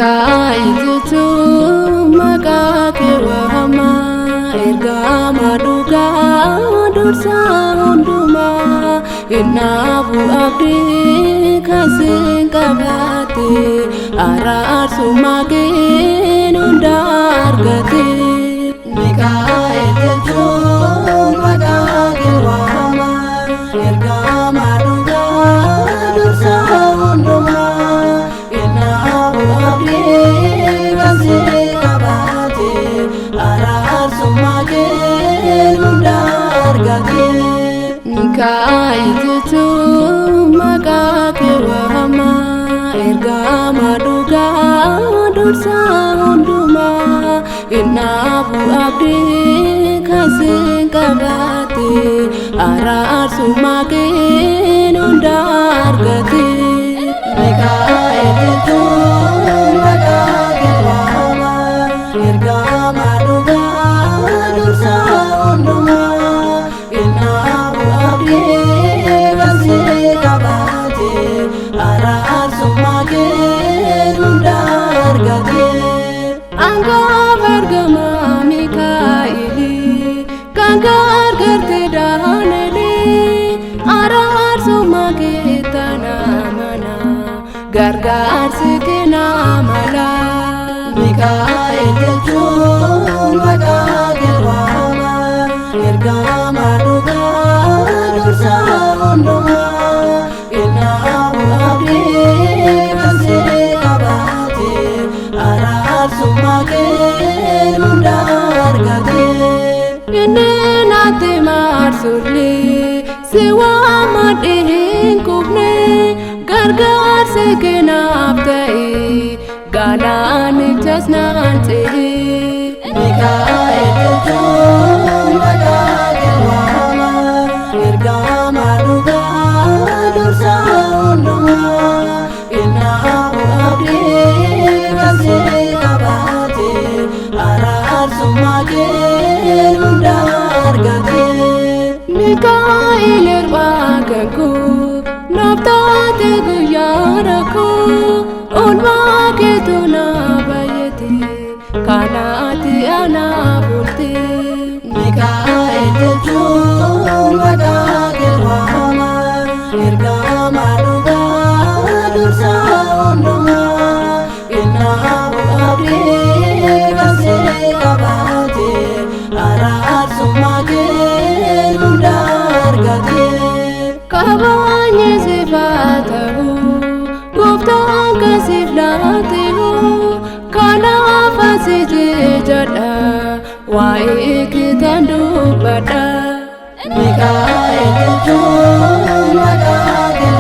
Kaitu makake wahama erga maduga dursa unduma inabu abdi kasing kabati arar sumage nundar gati kaitu makake wahama erga maduga dursa unduma Kaitu makake wahama erga maduga dursa unduma inabu abdi kasing kabati arar sumage nundar gati kaitu makake wahama erga maduga dursa unduma Angga bergema Mikaili Kangar gerte daneli Arar sumage tanamana Gargar sekena mala Mikaili makake wahama erga maduga dursa unduma inabu abdi kasih kabati arar sumage nundar gati ini nanti marsuli sewa madihin kubne gargar sekena abtai galan jasnante Mikail makake wahama erga maduga dursa unduma inabu abdi kasih kabati arar sumage nundar gati Mikail erwagaku naftate guyaraku unwage tunabayeti kanati anabulti Mikail makake wahama erga maduga dursa unduma inabu abdi kasih kabati arar sumage nundar gati kabanye sifatahu guftan kasih latihu kana fasije jada wae kitan dubada Mikail makake